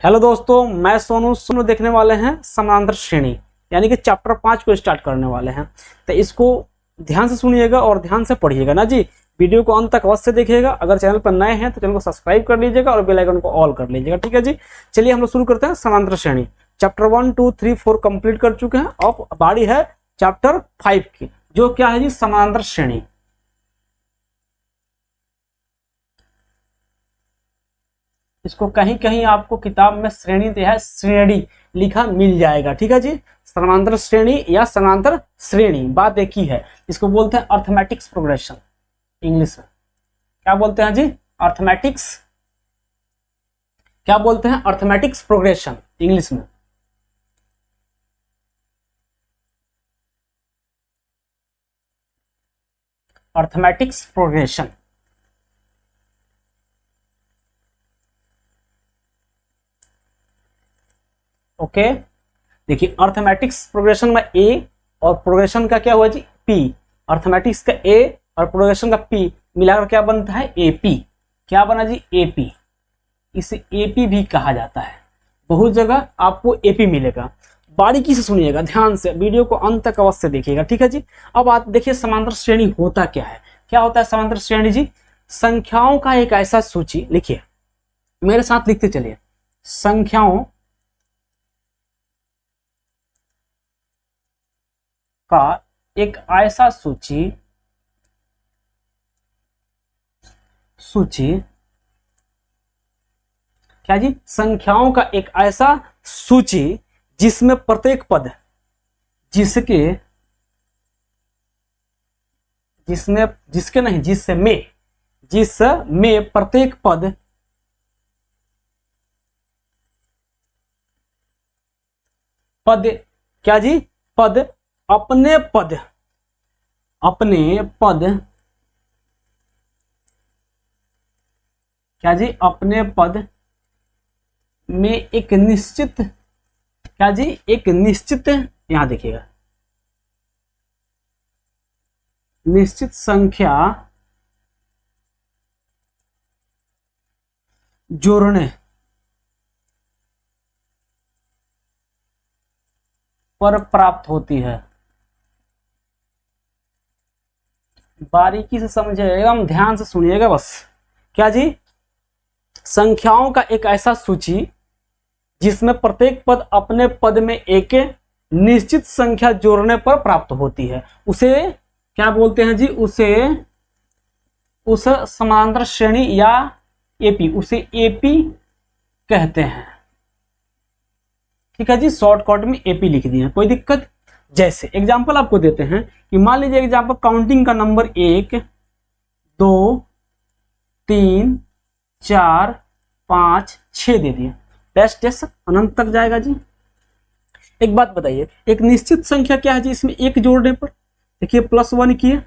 Hello दोस्तों, मैं सोनू देखने वाले हैं समानांतर श्रेणी यानी कि चैप्टर 5 को स्टार्ट करने वाले हैं। तो इसको ध्यान से सुनिएगा और ध्यान से पढ़िएगा ना जी। वीडियो को अंत तक अवश्य देखिएगा। अगर चैनल पर नए हैं तो चैनल को सब्सक्राइब कर लीजिएगा और बेल आइकन को ऑल कर लीजिएगा। ठीक है जी, चलिए हम लोग शुरू करते हैं। समानांतर श्रेणी चैप्टर 1, 2, 3, 4 कंप्लीट कर चुके हैं। अब बारी है चैप्टर 5 की, जो क्या है जी, समानांतर श्रेणी। इसको कहीं कहीं आपको किताब में श्रेणी दिया है, श्रेणी लिखा मिल जाएगा। ठीक है जी, समानांतर श्रेणी या समानांतर श्रेणी बात एक ही है। इसको बोलते हैं अर्थमेटिक्स प्रोग्रेशन। इंग्लिश में क्या बोलते हैं जी? अर्थमेटिक्स। क्या बोलते हैं? अर्थमेटिक्स प्रोग्रेशन इंग्लिश में। Arithmetics progression. ओके, देखिए अर्थमेटिक्स प्रोग्रेशन में ए और प्रोग्रेशन का क्या हुआ जी? पी। अर्थमेटिक्स का ए और प्रोग्रेशन का पी मिलाकर क्या बनता है? एपी। क्या बना जी? एपी। इसे एपी भी कहा जाता है। बहुत जगह आपको एपी मिलेगा। बारीकी से सुनिएगा, ध्यान से वीडियो को अंत तक अवश्य देखिएगा। ठीक है जी। अब आप देखिए समांतर श्रेणी होता क्या है। क्या होता है समांतर श्रेणी जी? संख्याओं का एक ऐसा सूची, लिखिए मेरे साथ लिखते चलिए। संख्याओं का एक ऐसा सूची क्या जी? संख्याओं का एक ऐसा सूची जिसमें प्रत्येक पद जिसमें प्रत्येक पद क्या जी? पद अपने पद क्या जी? अपने पद में एक निश्चित, क्या जी? एक निश्चित, यहां देखिएगा, निश्चित संख्या जोड़ने पर प्राप्त होती है। बारीकी से समझिएगा, हम ध्यान से सुनिएगा बस। क्या जी? संख्याओं का एक ऐसा सूची जिसमें प्रत्येक पद अपने पद में एक निश्चित संख्या जोड़ने पर प्राप्त होती है, उसे क्या बोलते हैं जी? उस समांतर श्रेणी या एपी, उसे एपी कहते हैं। ठीक है जी, शॉर्टकट में एपी लिख दिए, कोई दिक्कत? जैसे एग्जाम्पल आपको देते हैं कि मान लीजिए एग्जाम्पल काउंटिंग का नंबर 1, 2, 3, 4, 5, 6 दे दिए। टेस्ट अनंत तक जाएगा जी। एक बात बताइए, एक निश्चित संख्या क्या है जी? इसमें एक जोड़ने पर देखिए +1 किए।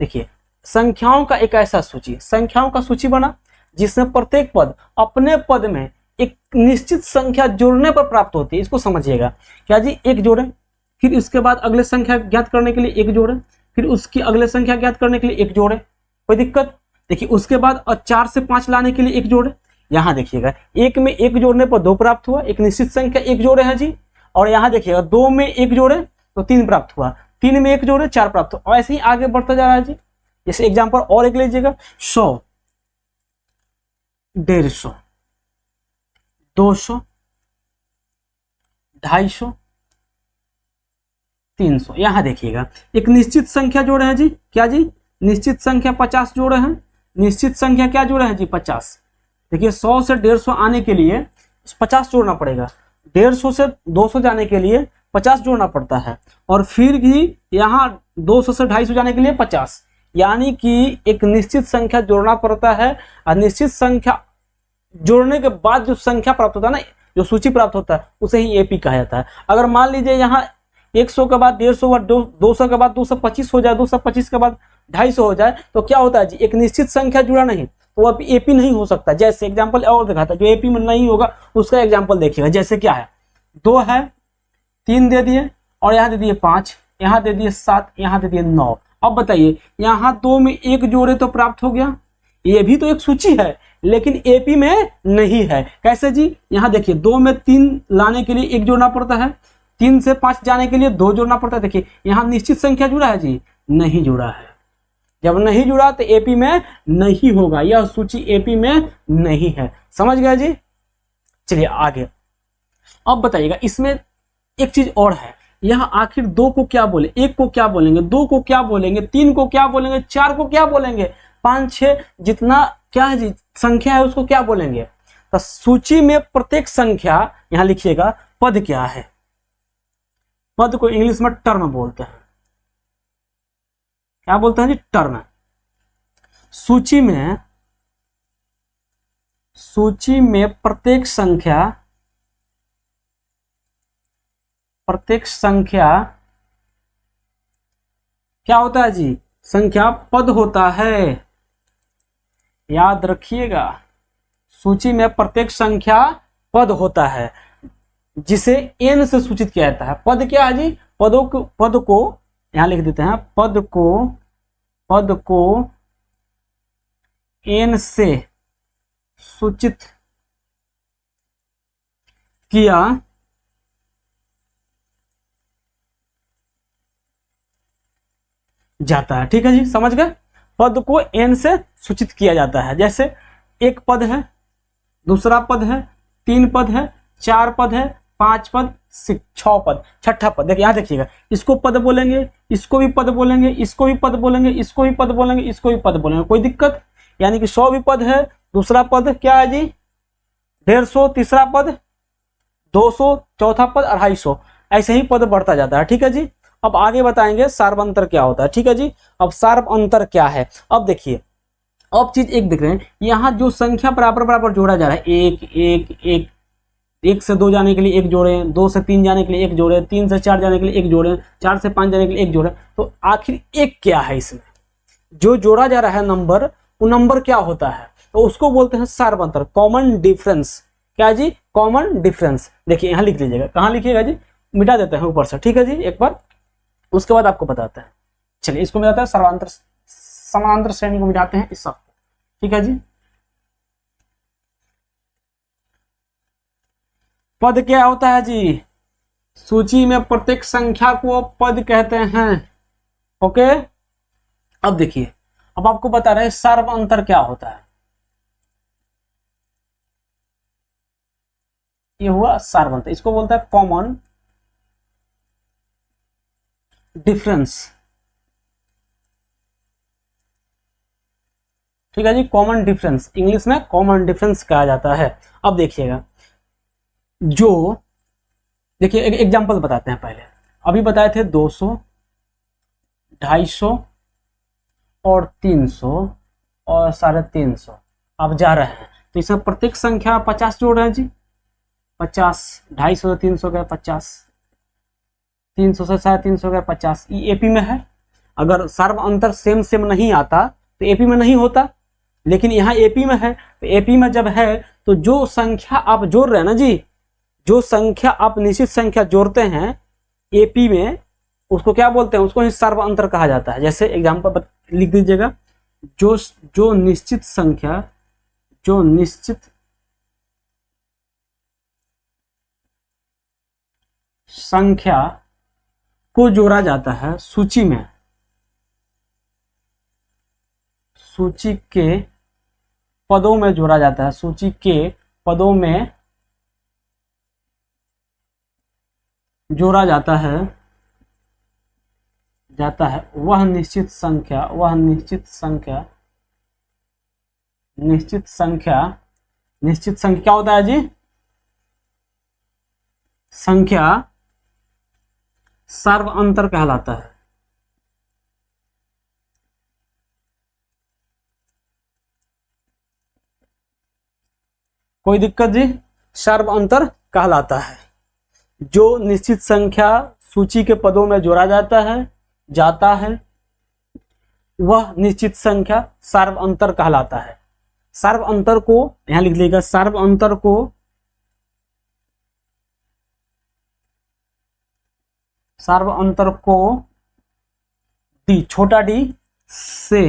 देखिए संख्याओं का एक ऐसा सूची, संख्याओं का सूची बना जिसमें प्रत्येक पद अपने पद में एक निश्चित संख्या जोड़ने पर प्राप्त होती है। इसको समझिएगा। क्या जी? एक जोड़े, फिर उसके बाद अगले संख्या ज्ञात करने के लिए एक जोड़े, फिर उसकी अगले संख्या ज्ञात करने के लिए एक जोड़े। कोई दिक्कत? देखिए उसके बाद 4 से 5 लाने के लिए एक जोड़े। यहां देखिएगा, एक में एक जोड़ने पर 2 प्राप्त हुआ, एक निश्चित संख्या एक जोड़े हैं जी। और यहां देखिएगा 2 में एक जोड़े तो 3 प्राप्त हुआ, 3 में एक जोड़े 4 प्राप्त हुआ। ऐसे ही आगे बढ़ता जा रहा है जी। जैसे एग्जाम्पल और एक लीजिएगा, 100, 150, 200, 250, 300। यहां देखिएगा एक निश्चित संख्या जोड़े हैं जी। क्या जी? निश्चित संख्या 50 जोड़े हैं। निश्चित संख्या क्या जोड़े हैं जी? 50। देखिए 100 से 150 आने के लिए 50 जोड़ना पड़ेगा, 150 से 200 जाने के लिए 50 जोड़ना पड़ता है, और फिर भी यहाँ 200 से 250 जाने के लिए 50। यानी कि एक निश्चित संख्या जोड़ना पड़ता है, और निश्चित संख्या जोड़ने के बाद जो संख्या प्राप्त होता है ना, जो सूची प्राप्त होता है, उसे ही एपी कहा जाता है। अगर मान लीजिए यहाँ 100 के बाद 150, 200 के बाद 225 हो जाए, 225 के बाद 250 हो जाए, तो क्या होता है जी? एक निश्चित संख्या जुड़ा नहीं, तो अब एपी नहीं हो सकता। जैसे एग्जांपल और दिखाता है, जो एपी में नहीं होगा उसका एग्जांपल देखिएगा। जैसे क्या है, 2 है, 3 दे दिए, और यहाँ दे दिए 5, यहाँ दे दिए 7, यहाँ दे दिए 9। अब बताइए यहाँ 2 में एक जोड़े तो प्राप्त हो गया, ये भी तो एक सूची है। लेकिन एपी में नहीं है। कैसे जी? यहाँ देखिए 2 में 3 लाने के लिए 1 जोड़ना पड़ता है, 3 से 5 जाने के लिए 2 जोड़ना पड़ता है। देखिए यहाँ निश्चित संख्या जुड़ा है जी? नहीं जुड़ा है। जब नहीं जुड़ा तो एपी में नहीं होगा, यह सूची एपी में नहीं है। समझ गया जी? चलिए आगे। अब बताइएगा इसमें एक चीज और है, यहाँ आखिर 2 को क्या बोले, 1 को क्या बोलेंगे, 2 को क्या बोलेंगे, 3 को क्या बोलेंगे, 4 को क्या बोलेंगे, 5 6 जितना क्या है जी संख्या है उसको क्या बोलेंगे। तो सूची में प्रत्येक संख्या, यहां लिखिएगा पद क्या है। पद को इंग्लिश में टर्म बोलते हैं। क्या बोलते हैं जी? टर्म। सूची में प्रत्येक संख्या क्या होता है जी? संख्या पद होता है। याद रखिएगा, सूची में प्रत्येक संख्या पद होता है जिसे n से सूचित किया जाता है। पद क्या है जी? पद को यहां लिख देते हैं, पद को n से सूचित किया जाता है। ठीक है जी, समझ गए? पद को n से सूचित किया जाता है। जैसे एक पद है, दूसरा पद है, 3 पद है, 4 पद है, 5 पद, 6 पद, छठा पद। देखिए यहाँ देखिएगा, इसको पद बोलेंगे, इसको भी पद बोलेंगे, इसको भी पद बोलेंगे, इसको भी पद बोलेंगे, इसको भी पद बोलेंगे। कोई दिक्कत? यानी कि 100 भी पद है, दूसरा पद क्या है जी? 150, तीसरा पद 200, चौथा पद 250, ऐसे ही पद बढ़ता जाता है। ठीक है जी? अब आगे बताएंगे सार्व अंतर क्या होता है। ठीक है जी? अब सार्व अंतर क्या है, अब देखिए। अब चीज एक देख रहे हैं, यहाँ जो संख्या बराबर बराबर जोड़ा जा रहा है, 1 1 1, 1 से 2 जाने के लिए 1 जोड़े, 2 से 3 जाने के लिए 1 जोड़े, 3 से 4 जाने के लिए 1 जोड़े, 4 से 5 जाने के लिए 1 जोड़े। तो आखिर 1 क्या है? इसमें जो जोड़ा जा रहा है नंबर, वो नंबर क्या होता है? तो उसको बोलते हैं सार्व अंतर, कॉमन डिफरेंस। क्या जी? Common difference. देखिए यहाँ लिख लीजिएगा, कहाँ लिखिएगा जी? मिटा देते हैं ऊपर से। ठीक है जी? एक बार, उसके बाद आपको बताते हैं। चलिए इसको मिटाते हैं, समानांतर श्रेणी को मिटाते हैं इस सब। ठीक है जी? पद क्या होता है जी? सूची में प्रत्येक संख्या को पद कहते हैं। ओके, अब देखिए, अब आपको बता रहे हैं सार्व अंतर क्या होता है। ये हुआ सार्व अंतर, इसको बोलता है कॉमन डिफरेंस। ठीक है जी? कॉमन डिफरेंस, इंग्लिश में कॉमन डिफरेंस कहा जाता है। अब देखिएगा, जो देखिए एक एग्जांपल बताते हैं। पहले अभी बताए थे 200, 250 और 300 और 350। अब जा रहे हैं तो इसमें प्रत्येक संख्या 50 जोड़ रहे हैं जी। 50, 250 से 300 गए 50, 300 से 350 गए 50। ये एपी में है। अगर सार्व अंतर सेम नहीं आता तो एपी में नहीं होता, लेकिन यहाँ एपी में है। तो एपी में जब है तो जो संख्या आप जोड़ रहे हैं ना जी, जो संख्या आप निश्चित संख्या जोड़ते हैं एपी में, उसको क्या बोलते हैं? उसको ही सार्व अंतर कहा जाता है। जैसे एग्जांपल लिख दीजिएगा, जो निश्चित संख्या को जोड़ा जाता है सूची में, सूची के पदों में जोड़ा जाता है, सूची के पदों में जोड़ा जाता है वह निश्चित संख्या क्या होता है जी? संख्या सार्व अंतर कहलाता है। कोई दिक्कत जी? सार्व अंतर कहलाता है जो निश्चित संख्या सूची के पदों में जोड़ा जाता है वह निश्चित संख्या सार्व अंतर कहलाता है। सार्व अंतर को यहां लिख लीजिएगा, सार्व अंतर को डी, छोटा डी से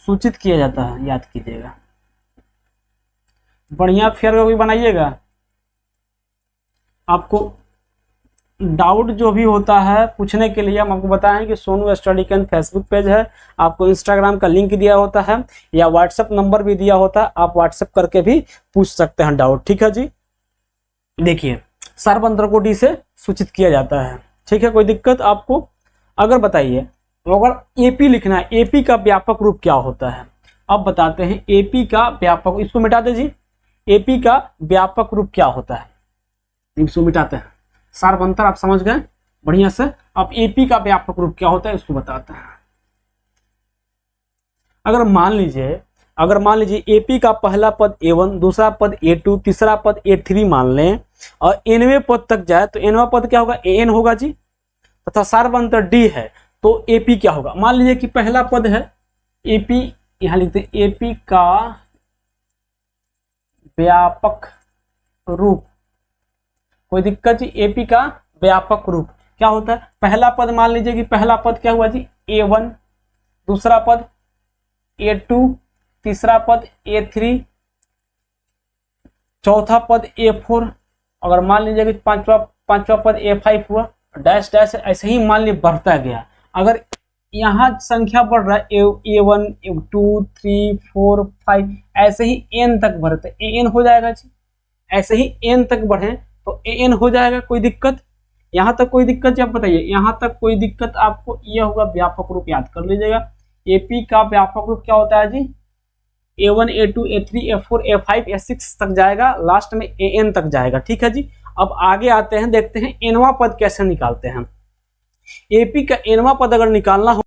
सूचित किया जाता है, याद कीजिएगा। बढ़िया फेयर कॉपी बनाइएगा। आपको डाउट जो भी होता है पूछने के लिए हम आपको बताएं कि Sonu study camp Facebook page है, आपको इंस्टाग्राम का लिंक दिया होता है या व्हाट्सएप नंबर भी दिया होता है, आप व्हाट्सएप करके भी पूछ सकते हैं डाउट। ठीक है जी। देखिए सर्वंतर को डी से सूचित किया जाता है। ठीक है, कोई दिक्कत आपको? अगर बताइए अगर एपी लिखना है, एपी का व्यापक रूप क्या होता है? अब बताते हैं एपी का व्यापक, इसको मिटा दीजिए। एपी का व्यापक रूप क्या होता है, इसको मिटाते हैं। सार्वंतर आप समझ गए बढ़िया से। अब एपी का व्यापक रूप क्या होता है इसको बताते हैं। अगर मान लीजिए एपी का पहला पद A1, दूसरा पद A2, तीसरा पद A3 मान लें और nवें पद तक जाए तो nवां पद क्या होगा? AN होगा जी। तथा सार्वंतर D है तो एपी क्या होगा? मान लीजिए कि पहला पद है एपी, यहां लिखते हैं एपी का व्यापक रूप। कोई दिक्कत जी? एपी का व्यापक रूप क्या होता है? पहला पद मान लीजिए कि पहला पद क्या हुआ जी? A1, दूसरा पद A2, तीसरा पद A3, चौथा पद A4, अगर मान लीजिए कि पांचवा पद A5 हुआ, डैश डैश ऐसे ही मान लीजिए बढ़ता गया। अगर यहाँ संख्या बढ़ रहा है A1, A2, 3, 4, 5 ऐसे ही n तक बढ़ते, AN हो जाएगा जी। ऐसे ही n तक बढ़े तो AN हो जाएगा। कोई दिक्कत? यहाँ तक कोई दिक्कत जी? आप बताइए। यहाँ तक कोई दिक्कत? आपको यह होगा व्यापक रूप, याद कर लीजिएगा। एपी का व्यापक रूप क्या होता है जी? A1, A2, A3, A4, A5, A6 तक जाएगा, लास्ट में AN तक जाएगा। ठीक है जी। अब आगे आते हैं, देखते हैं nवां पद कैसे निकालते हैं। एपी का nवां पद अगर निकालना हो